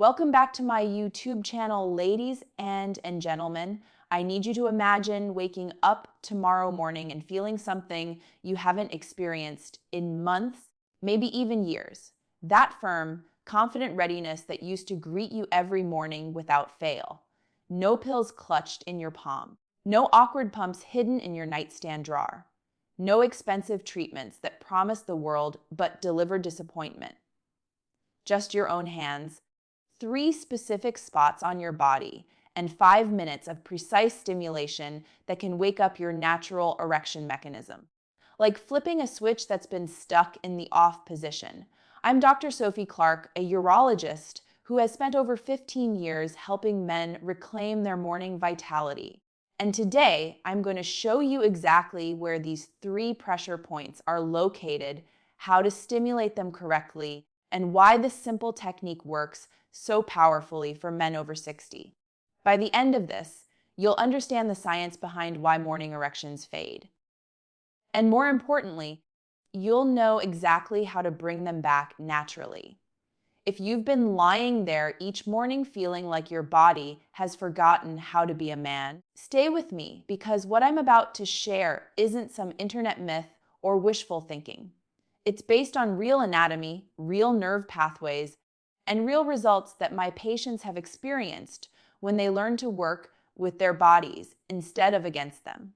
Welcome back to my YouTube channel, ladies and gentlemen. I need you to imagine waking up tomorrow morning and feeling something you haven't experienced in months, maybe even years. That firm, confident readiness that used to greet you every morning without fail. No pills clutched in your palm. No awkward pumps hidden in your nightstand drawer. No expensive treatments that promised the world but delivered disappointment. Just your own hands, 3 specific spots on your body, and 5 minutes of precise stimulation that can wake up your natural erection mechanism. Like flipping a switch that's been stuck in the off position. I'm Dr. Sophie Clark, a urologist who has spent over 15 years helping men reclaim their morning vitality. And today, I'm going to show you exactly where these 3 pressure points are located, how to stimulate them correctly, and why this simple technique works so powerfully for men over 60. By the end of this, you'll understand the science behind why morning erections fade. And more importantly, you'll know exactly how to bring them back naturally. If you've been lying there each morning feeling like your body has forgotten how to be a man, stay with me because what I'm about to share isn't some internet myth or wishful thinking. It's based on real anatomy, real nerve pathways, and real results that my patients have experienced when they learn to work with their bodies instead of against them.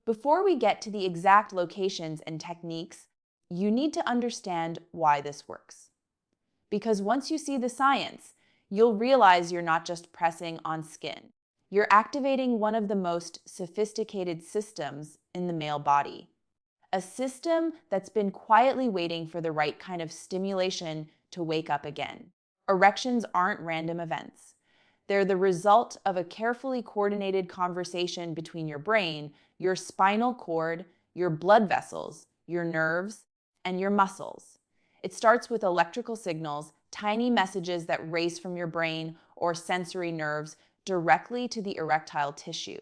Before we get to the exact locations and techniques, you need to understand why this works. Because once you see the science, you'll realize you're not just pressing on skin. You're activating one of the most sophisticated systems in the male body. A system that's been quietly waiting for the right kind of stimulation to wake up again. Erections aren't random events. They're the result of a carefully coordinated conversation between your brain, your spinal cord, your blood vessels, your nerves, and your muscles. It starts with electrical signals, tiny messages that race from your brain or sensory nerves directly to the erectile tissue.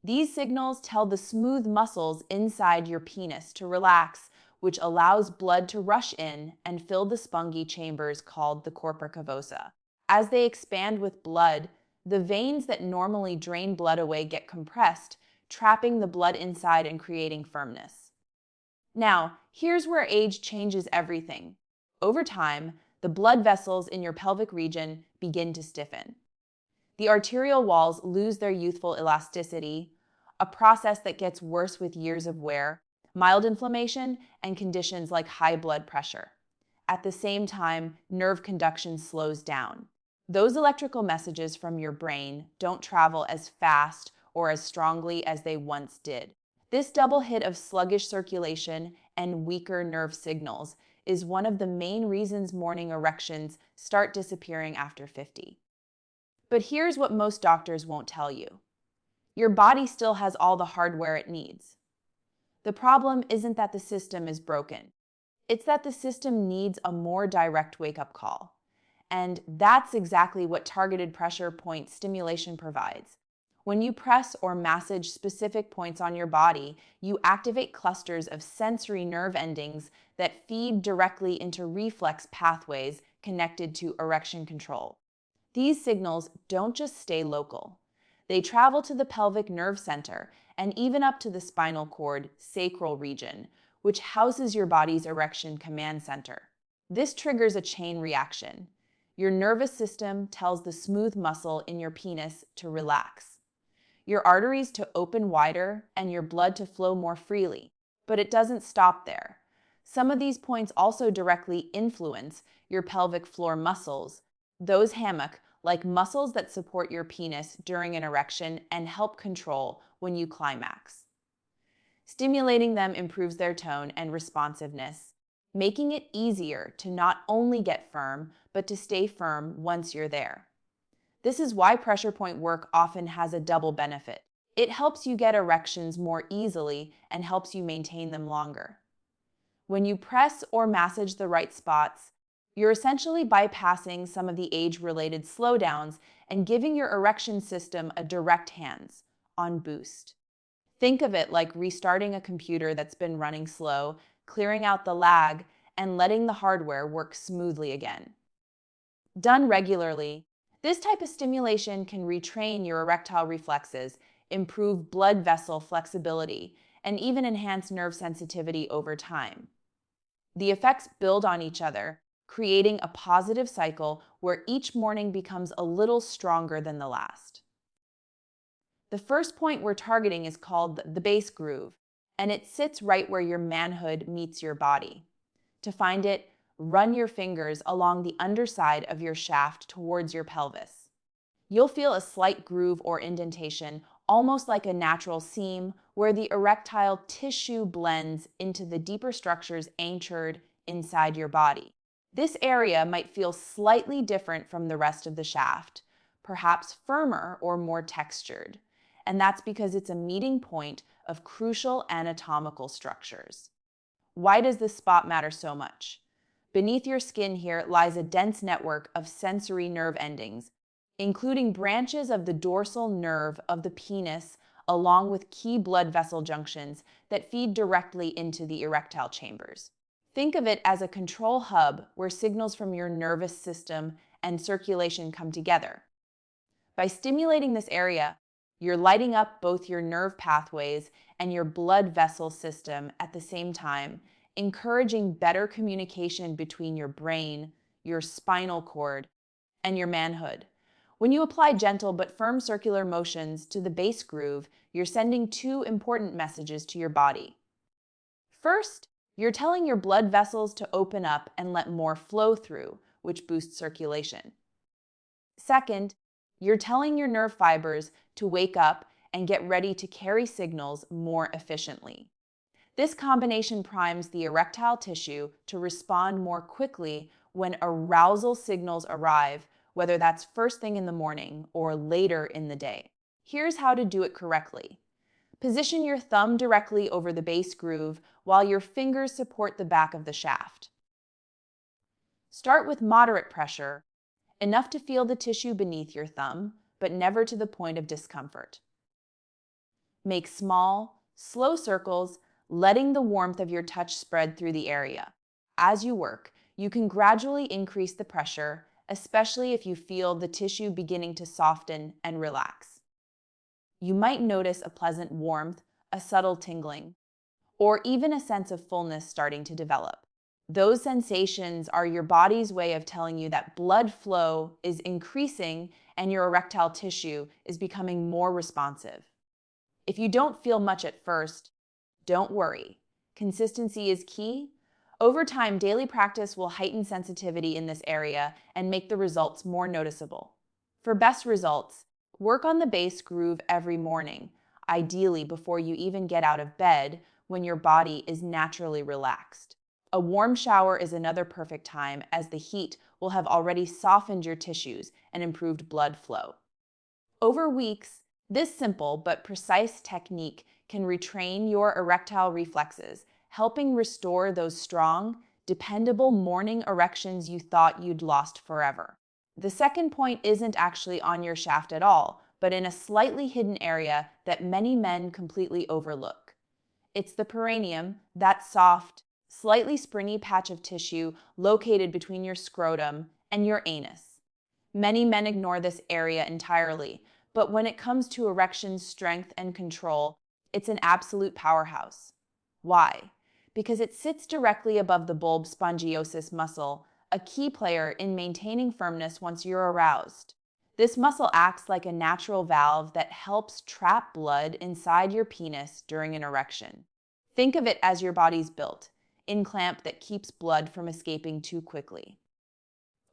These signals tell the smooth muscles inside your penis to relax, which allows blood to rush in and fill the spongy chambers called the corpora cavosa. As they expand with blood, the veins that normally drain blood away get compressed, trapping the blood inside and creating firmness. Now, here's where age changes everything. Over time, the blood vessels in your pelvic region begin to stiffen. The arterial walls lose their youthful elasticity, a process that gets worse with years of wear, mild inflammation, and conditions like high blood pressure. At the same time, nerve conduction slows down. Those electrical messages from your brain don't travel as fast or as strongly as they once did. This double hit of sluggish circulation and weaker nerve signals is one of the main reasons morning erections start disappearing after 50. But here's what most doctors won't tell you. Your body still has all the hardware it needs. The problem isn't that the system is broken. It's that the system needs a more direct wake-up call. And that's exactly what targeted pressure point stimulation provides. When you press or massage specific points on your body, you activate clusters of sensory nerve endings that feed directly into reflex pathways connected to erection control. These signals don't just stay local. They travel to the pelvic nerve center and even up to the spinal cord sacral region, which houses your body's erection command center. This triggers a chain reaction. Your nervous system tells the smooth muscle in your penis to relax, your arteries to open wider, and your blood to flow more freely. But it doesn't stop there. Some of these points also directly influence your pelvic floor muscles, those hammock-like muscles that support your penis during an erection and help control when you climax. Stimulating them improves their tone and responsiveness, making it easier to not only get firm, but to stay firm once you're there. This is why pressure point work often has a double benefit. It helps you get erections more easily and helps you maintain them longer. When you press or massage the right spots, you're essentially bypassing some of the age-related slowdowns and giving your erection system a direct hands-on boost. Think of it like restarting a computer that's been running slow, clearing out the lag, and letting the hardware work smoothly again. Done regularly, this type of stimulation can retrain your erectile reflexes, improve blood vessel flexibility, and even enhance nerve sensitivity over time. The effects build on each other, creating a positive cycle where each morning becomes a little stronger than the last. The first point we're targeting is called the base groove, and it sits right where your manhood meets your body. To find it, run your fingers along the underside of your shaft towards your pelvis. You'll feel a slight groove or indentation, almost like a natural seam, where the erectile tissue blends into the deeper structures anchored inside your body. This area might feel slightly different from the rest of the shaft, perhaps firmer or more textured, and that's because it's a meeting point of crucial anatomical structures. Why does this spot matter so much? Beneath your skin here lies a dense network of sensory nerve endings, including branches of the dorsal nerve of the penis, along with key blood vessel junctions that feed directly into the erectile chambers. Think of it as a control hub where signals from your nervous system and circulation come together. By stimulating this area, you're lighting up both your nerve pathways and your blood vessel system at the same time, encouraging better communication between your brain, your spinal cord, and your manhood. When you apply gentle but firm circular motions to the base groove, you're sending two important messages to your body. First, you're telling your blood vessels to open up and let more flow through, which boosts circulation. Second, you're telling your nerve fibers to wake up and get ready to carry signals more efficiently. This combination primes the erectile tissue to respond more quickly when arousal signals arrive, whether that's first thing in the morning or later in the day. Here's how to do it correctly. Position your thumb directly over the base groove while your fingers support the back of the shaft. Start with moderate pressure, enough to feel the tissue beneath your thumb, but never to the point of discomfort. Make small, slow circles, letting the warmth of your touch spread through the area. As you work, you can gradually increase the pressure, especially if you feel the tissue beginning to soften and relax. You might notice a pleasant warmth, a subtle tingling, or even a sense of fullness starting to develop. Those sensations are your body's way of telling you that blood flow is increasing and your erectile tissue is becoming more responsive. If you don't feel much at first, don't worry. Consistency is key. Over time, daily practice will heighten sensitivity in this area and make the results more noticeable. For best results, work on the base groove every morning, ideally before you even get out of bed when your body is naturally relaxed. A warm shower is another perfect time, as the heat will have already softened your tissues and improved blood flow. Over weeks, this simple but precise technique can retrain your erectile reflexes, helping restore those strong, dependable morning erections you thought you'd lost forever. The second point isn't actually on your shaft at all, but in a slightly hidden area that many men completely overlook. It's the perineum, that soft, slightly springy patch of tissue located between your scrotum and your anus. Many men ignore this area entirely, but when it comes to erection strength and control, it's an absolute powerhouse. Why? Because it sits directly above the bulb spongiosus muscle, a key player in maintaining firmness once you're aroused. This muscle acts like a natural valve that helps trap blood inside your penis during an erection. Think of it as your body's built-in clamp that keeps blood from escaping too quickly.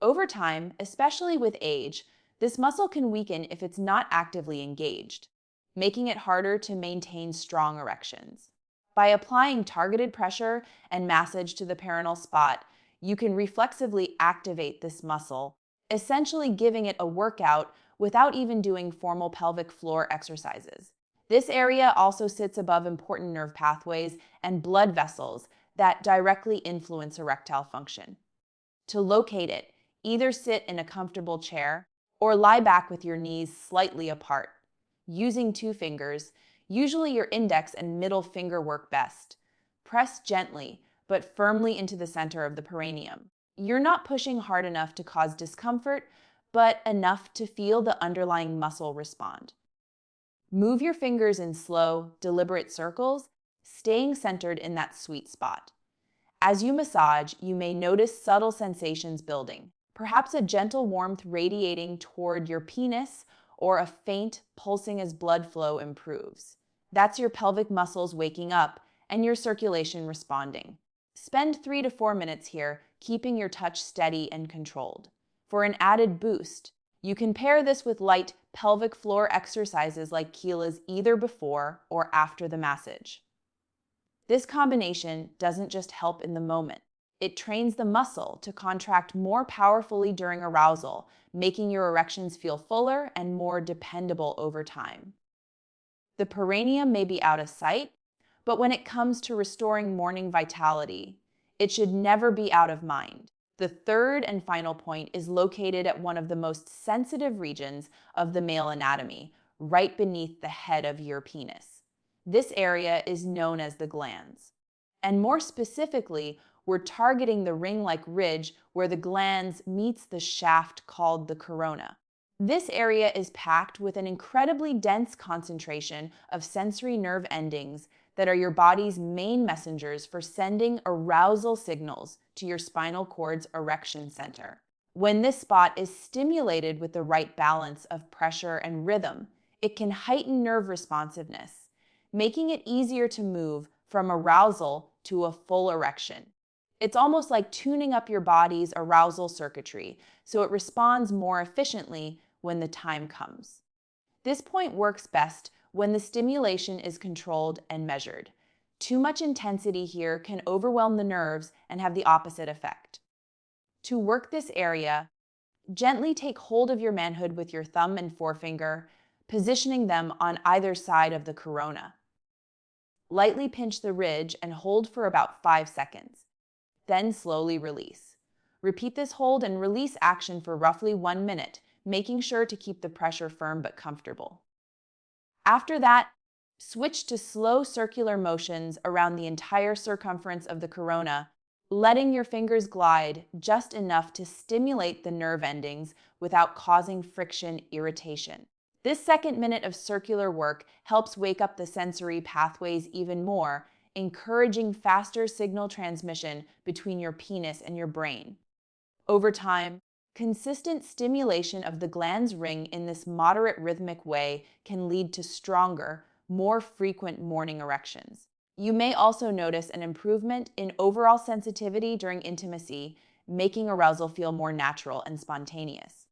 Over time, especially with age, this muscle can weaken if it's not actively engaged, making it harder to maintain strong erections. By applying targeted pressure and massage to the perineal spot, you can reflexively activate this muscle, essentially giving it a workout without even doing formal pelvic floor exercises. This area also sits above important nerve pathways and blood vessels that directly influence erectile function. To locate it, either sit in a comfortable chair or lie back with your knees slightly apart. Using two fingers, usually your index and middle finger work best. Press gently but firmly into the center of the perineum. You're not pushing hard enough to cause discomfort, but enough to feel the underlying muscle respond. Move your fingers in slow, deliberate circles, staying centered in that sweet spot. As you massage, you may notice subtle sensations building, perhaps a gentle warmth radiating toward your penis or a faint pulsing as blood flow improves. That's your pelvic muscles waking up and your circulation responding. Spend 3 to 4 minutes here, keeping your touch steady and controlled. For an added boost, you can pair this with light pelvic floor exercises like Keela's either before or after the massage. This combination doesn't just help in the moment. It trains the muscle to contract more powerfully during arousal, making your erections feel fuller and more dependable over time. The perineum may be out of sight, but when it comes to restoring morning vitality, it should never be out of mind. The third and final point is located at one of the most sensitive regions of the male anatomy, right beneath the head of your penis. This area is known as the glans. And more specifically, we're targeting the ring-like ridge where the glans meets the shaft called the corona. This area is packed with an incredibly dense concentration of sensory nerve endings that are your body's main messengers for sending arousal signals to your spinal cord's erection center. When this spot is stimulated with the right balance of pressure and rhythm, it can heighten nerve responsiveness, making it easier to move from arousal to a full erection. It's almost like tuning up your body's arousal circuitry so it responds more efficiently when the time comes. This point works best when the stimulation is controlled and measured. Too much intensity here can overwhelm the nerves and have the opposite effect. To work this area, gently take hold of your manhood with your thumb and forefinger, positioning them on either side of the corona. Lightly pinch the ridge and hold for about 5 seconds. Then slowly release. Repeat this hold and release action for roughly 1 minute, making sure to keep the pressure firm but comfortable. After that, switch to slow circular motions around the entire circumference of the corona, letting your fingers glide just enough to stimulate the nerve endings without causing friction irritation. This second minute of circular work helps wake up the sensory pathways even more, encouraging faster signal transmission between your penis and your brain. Over time, consistent stimulation of the glans ring in this moderate rhythmic way can lead to stronger, more frequent morning erections. You may also notice an improvement in overall sensitivity during intimacy, making arousal feel more natural and spontaneous.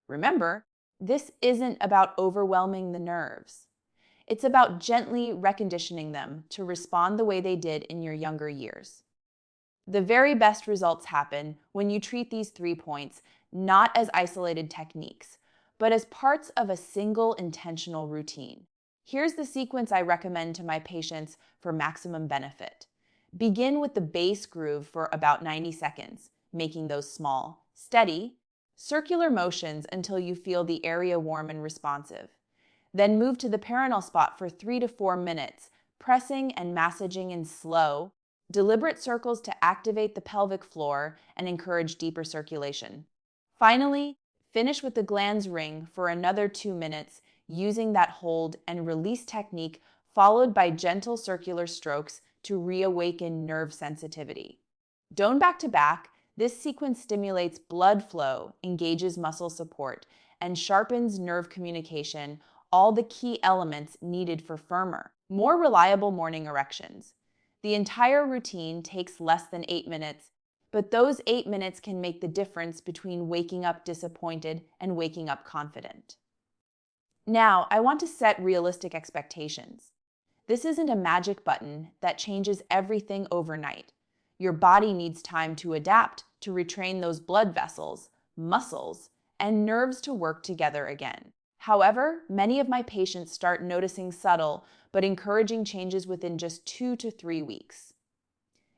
Remember, this isn't about overwhelming the nerves. It's about gently reconditioning them to respond the way they did in your younger years. The very best results happen when you treat these 3 points not as isolated techniques, but as parts of a single intentional routine. Here's the sequence I recommend to my patients for maximum benefit. Begin with the base groove for about 90 seconds, making those small, steady, circular motions until you feel the area warm and responsive. Then move to the perineal spot for 3 to 4 minutes, pressing and massaging in slow, deliberate circles to activate the pelvic floor and encourage deeper circulation. Finally, finish with the glans ring for another 2 minutes using that hold and release technique followed by gentle circular strokes to reawaken nerve sensitivity. Done back to back, this sequence stimulates blood flow, engages muscle support, and sharpens nerve communication, all the key elements needed for firmer, more reliable morning erections. The entire routine takes less than 8 minutes, but those 8 minutes can make the difference between waking up disappointed and waking up confident. Now, I want to set realistic expectations. This isn't a magic button that changes everything overnight. Your body needs time to adapt to retrain those blood vessels, muscles, and nerves to work together again. However, many of my patients start noticing subtle but encouraging changes within just 2 to 3 weeks.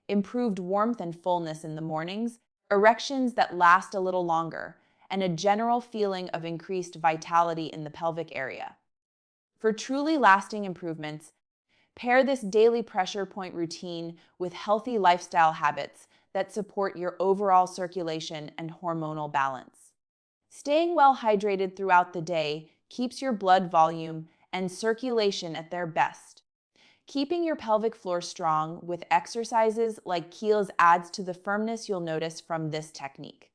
Improved warmth and fullness in the mornings, erections that last a little longer, and a general feeling of increased vitality in the pelvic area. For truly lasting improvements, pair this daily pressure point routine with healthy lifestyle habits that support your overall circulation and hormonal balance. Staying well hydrated throughout the day keeps your blood volume and circulation at their best. Keeping your pelvic floor strong with exercises like keels adds to the firmness you'll notice from this technique.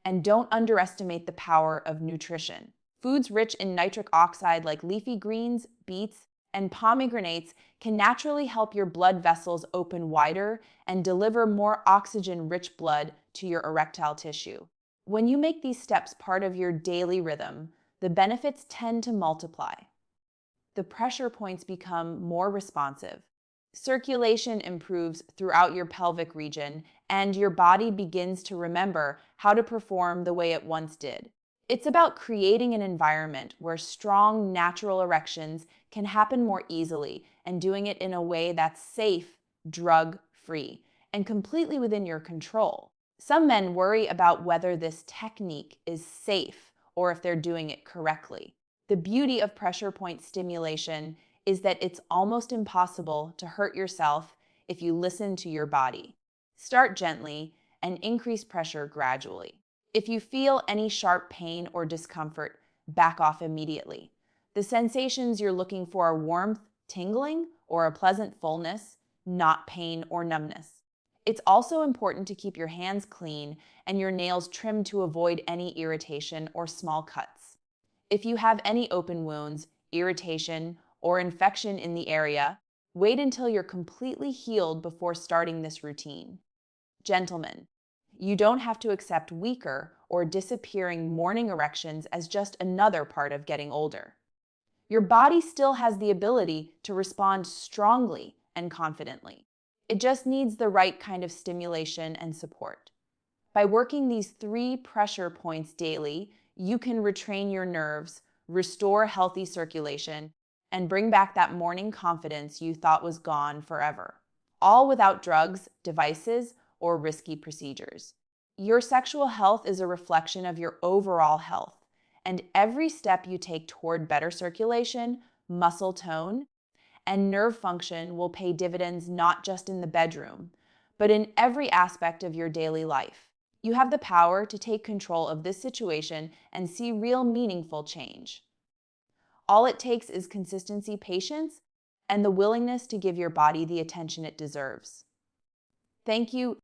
And don't underestimate the power of nutrition. Foods rich in nitric oxide like leafy greens, beets, and pomegranates can naturally help your blood vessels open wider and deliver more oxygen-rich blood to your erectile tissue. When you make these steps part of your daily rhythm, the benefits tend to multiply. The pressure points become more responsive. Circulation improves throughout your pelvic region, and your body begins to remember how to perform the way it once did. It's about creating an environment where strong, natural erections can happen more easily and doing it in a way that's safe, drug-free, and completely within your control. Some men worry about whether this technique is safe or if they're doing it correctly. The beauty of pressure point stimulation is that it's almost impossible to hurt yourself if you listen to your body. Start gently and increase pressure gradually. If you feel any sharp pain or discomfort, back off immediately. The sensations you're looking for are warmth, tingling, or a pleasant fullness, not pain or numbness. It's also important to keep your hands clean and your nails trimmed to avoid any irritation or small cuts. If you have any open wounds, irritation, or infection in the area, wait until you're completely healed before starting this routine. Gentlemen, you don't have to accept weaker or disappearing morning erections as just another part of getting older. Your body still has the ability to respond strongly and confidently. It just needs the right kind of stimulation and support. By working these 3 pressure points daily, you can retrain your nerves, restore healthy circulation, and bring back that morning confidence you thought was gone forever. All without drugs, devices, or risky procedures. Your sexual health is a reflection of your overall health, and every step you take toward better circulation, muscle tone, and nerve function will pay dividends not just in the bedroom, but in every aspect of your daily life. You have the power to take control of this situation and see real meaningful change. All it takes is consistency, patience, and the willingness to give your body the attention it deserves. Thank you